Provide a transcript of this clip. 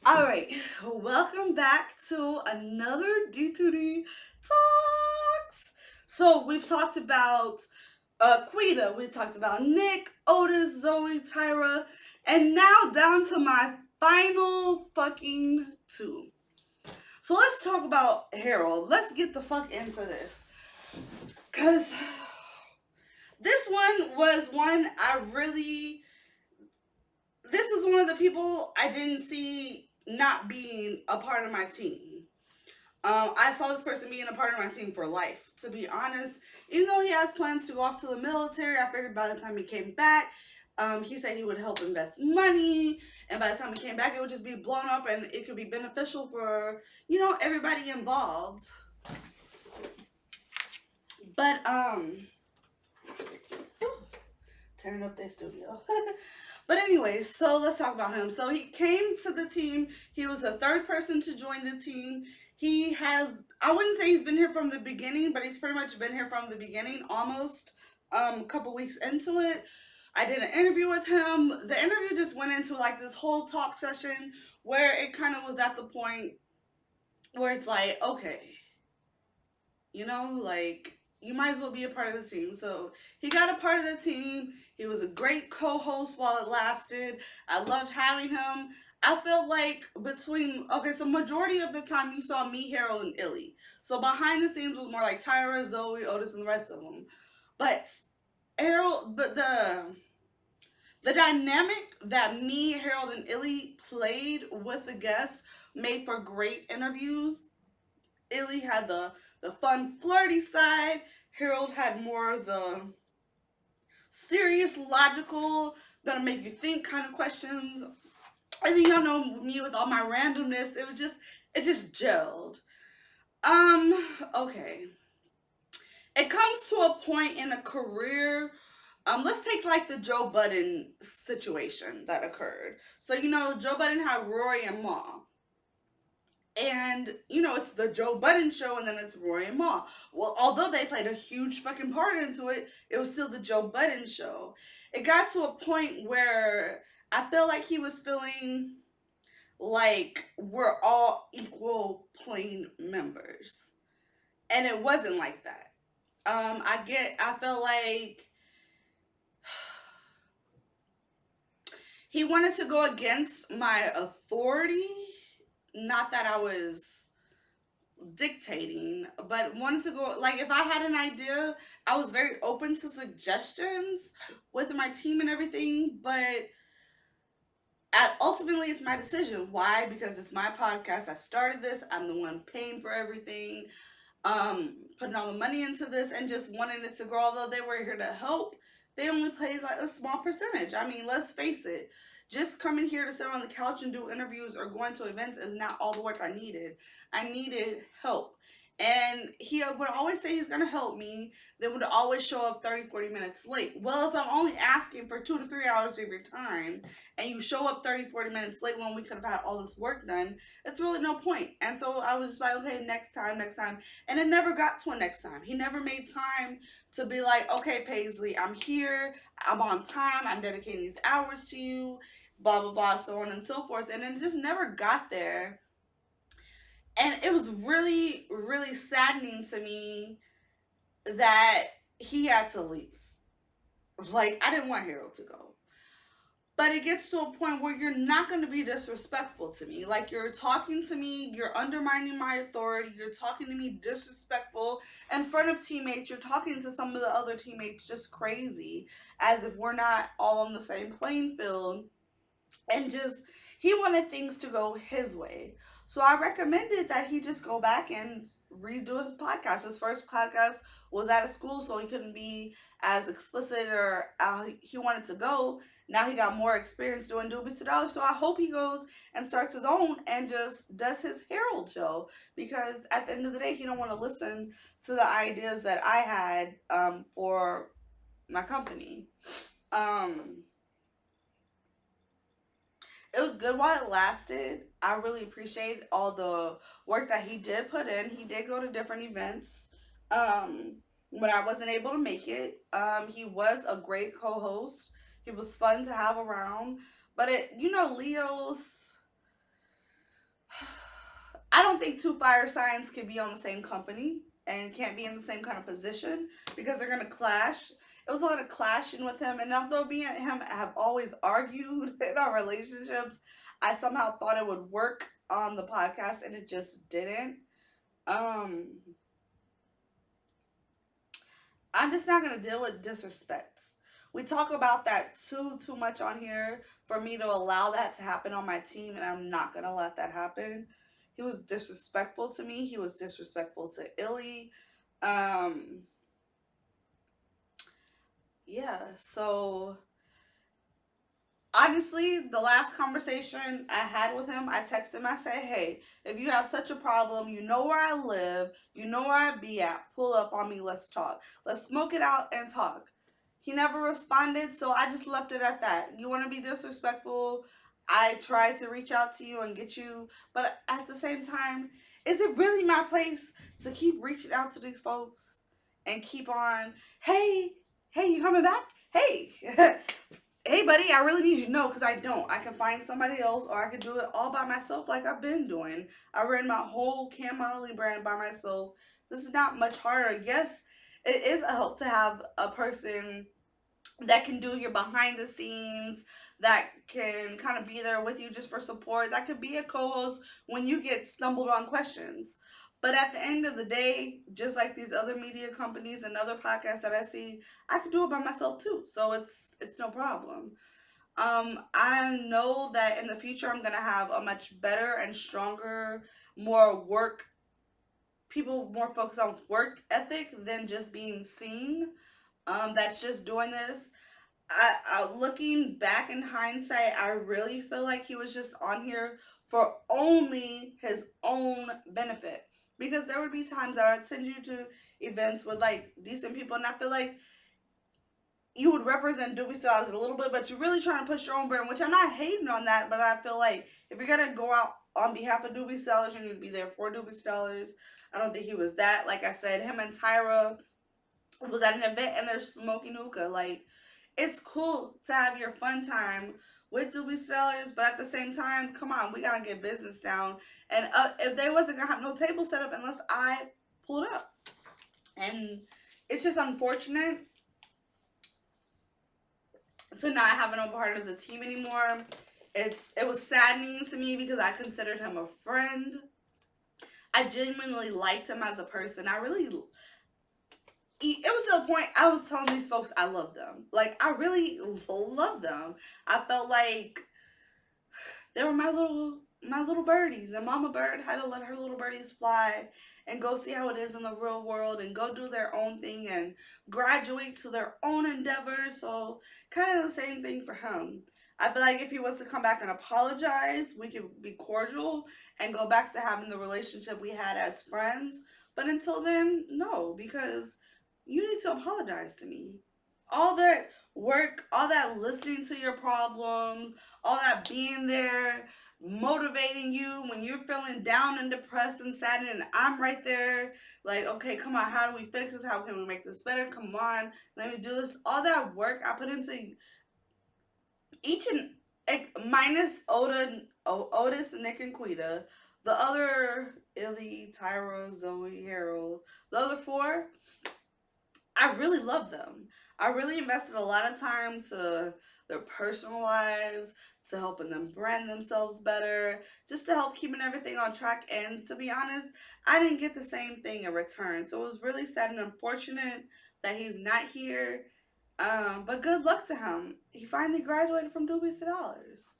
All right, welcome back to another D2D Talks. So we've talked about Quita, we talked about Nick, Otis, Zoe, Tyra, and now down to my final fucking two. So let's talk about Harold. Let's get the fuck into this. Because this one was one I really, this was one of the people I didn't see not being a part of my team. I saw this person being a part of my team for life. To be honest, even though he has plans to go off to the military, I figured by the time he came back, he said he would help invest money, and by the time he came back, it would just be blown up, and it could be beneficial for everybody involved. But tearing up their studio. But anyway, so let's talk about him. So he came to the team. He was the third person to join the team. He has, I wouldn't say he's been here from the beginning, but he's pretty much been here from the beginning, almost a couple weeks into it. I did an interview with him. The interview just went into like this whole talk session where it kind of was at the point where it's like, okay, like you might as well be a part of the team. So he got a part of the team. He was a great co-host while it lasted. I loved having him. I felt like so majority of the time you saw me, Harold, and Illy. So behind the scenes was more like Tyra, Zoe, Otis, and the rest of them. But the dynamic that me, Harold, and Illy played with the guests made for great interviews. Illy had the fun, flirty side. Harold had more of the serious, logical, gonna make you think kind of questions. And then y'all know me with all my randomness. It just gelled. Okay. It comes to a point in a career. Let's take like the Joe Budden situation that occurred. So Joe Budden had Rory and Ma. And it's the Joe Budden show, and then it's Roy and Ma. Well, although they played a huge fucking part into it, it was still the Joe Budden show. It got to a point where I felt like he was feeling like we're all equal playing members, and it wasn't like that. I felt like he wanted to go against my authority. Not that I was dictating, but wanted to go, like, if I had an idea, I was very open to suggestions with my team and everything, but ultimately it's my decision. Why? Because it's my podcast. I started this. I'm the one paying for everything, putting all the money into this, and just wanting it to grow. Although they were here to help, they only paid like a small percentage. I mean, let's face it, just coming here to sit on the couch and do interviews or going to events is not all the work I needed. I needed help. And he would always say he's going to help me, then would always show up 30, 40 minutes late. Well, if I'm only asking for 2 to 3 hours of your time and you show up 30, 40 minutes late when we could have had all this work done, it's really no point. And so I was just like, okay, next time. And it never got to a next time. He never made time to be like, okay, Paislee, I'm here, I'm on time, I'm dedicating these hours to you, blah, blah, blah, so on and so forth. And it just never got there. And it was really, really saddening to me that he had to leave. Like, I didn't want Harold to go. But it gets to a point where you're not going to be disrespectful to me. Like, you're talking to me, you're undermining my authority, you're talking to me disrespectful in front of teammates, you're talking to some of the other teammates just crazy, as if we're not all on the same playing field. And just, he wanted things to go his way. So I recommended that he just go back and redo his podcast. His first podcast was at a school, so he couldn't be as explicit or he wanted to go. Now he got more experience doing Doobie Sadala, so I hope he goes and starts his own and just does his Herald show, because at the end of the day, he don't want to listen to the ideas that I had for my company. It was good while it lasted. I really appreciate all the work that he did put in. He did go to different events when I wasn't able to make it. He was a great co-host. He was fun to have around. But Leos, I don't think two fire signs can be on the same company and can't be in the same kind of position because they're gonna clash. It was a lot of clashing with him, and although me and him have always argued in our relationships, I somehow thought it would work on the podcast, and it just didn't. Um, I'm just not gonna deal with disrespect. We talk about that too much on here for me to allow that to happen on my team, and I'm not gonna let that happen. He was disrespectful to me. He was disrespectful to Illy. Um, yeah. So honestly, the last conversation I had with him, I texted him. I said, "Hey, if you have such a problem, you know where I live, you know where I be at. Pull up on me. Let's talk. Let's smoke it out and talk." He never responded, so I just left it at that. You want to be disrespectful? I tried to reach out to you and get you, but at the same time, is it really my place to keep reaching out to these folks and keep on, "Hey, hey, you coming back? Hey." Hey buddy, I really need you to know because I don't. I can find somebody else or I can do it all by myself like I've been doing. I ran my whole cam modeling brand by myself. This is not much harder. Yes, it is a help to have a person that can do your behind the scenes, that can kind of be there with you just for support, that could be a co-host when you get stumbled on questions. But at the end of the day, just like these other media companies and other podcasts that I see, I could do it by myself too. So it's no problem. I know that in the future I'm gonna have a much better and stronger, more work people more focused on work ethic than just being seen. That's just doing this. Looking back in hindsight, I really feel like he was just on here for only his own benefit. Because there would be times that I'd send you to events with like decent people, and I feel like you would represent Doobie Styles a little bit, but you're really trying to push your own brand, which I'm not hating on that, but I feel like if you're gonna go out on behalf of Doobie Styles, you need to be there for Doobie Styles. I don't think he was that. Like I said, him and Tyra was at an event and they're smoking hookah. Like, it's cool to have your fun time with Doobie Stellars, but at the same time, come on, we gotta get business down. And if they wasn't gonna have no table set up unless I pulled up, and it's just unfortunate to not have him a part of the team anymore. It was saddening to me because I considered him a friend. I genuinely liked him as a person. It was to the point I was telling these folks I love them. Like, I really love them. I felt like they were my little birdies, and Mama Bird had to let her little birdies fly and go see how it is in the real world and go do their own thing and graduate to their own endeavors. So kind of the same thing for him. I feel like if he was to come back and apologize, we could be cordial and go back to having the relationship we had as friends. But until then, no, because you need to apologize to me. All that work, all that listening to your problems, all that being there, motivating you when you're feeling down and depressed and sad, and I'm right there, like, okay, come on, how do we fix this? How can we make this better? Come on, let me do this. All that work I put into each and like, minus Otis, Nick, and Quita, the other Illy, Tyra, Zoe, Harold, the other four, I really love them. I really invested a lot of time to their personal lives, to helping them brand themselves better, just to help keeping everything on track. And to be honest, I didn't get the same thing in return. So it was really sad and unfortunate that he's not here. But good luck to him. He finally graduated from Doobies to Dollars.